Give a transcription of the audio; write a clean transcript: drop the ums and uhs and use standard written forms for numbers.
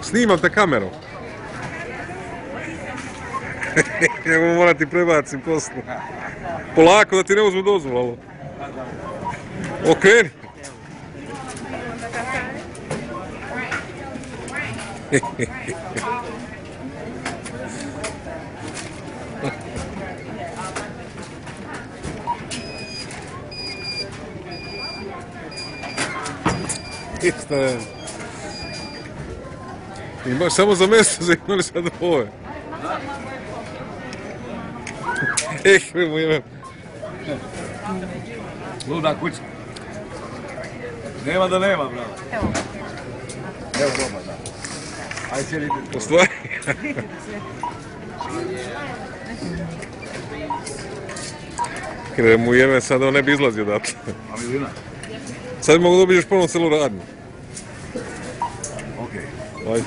Snimam te kamerom. Evo moram ti prebacim poslije. Polako da ti ne uzmu dozvolu. Okreni. Isto je. Imaš samo za mjesto za imali sad ove. Mu ime. Luda kuća. Nema da nema, bravo. Evo doma, da. Ajde sjedite. U stvari. Kada mu jeme sad on ne bi izlazio odatle. A Milina? Sad mogu dobiješ ponovno celu radnju. Okej. Ajde.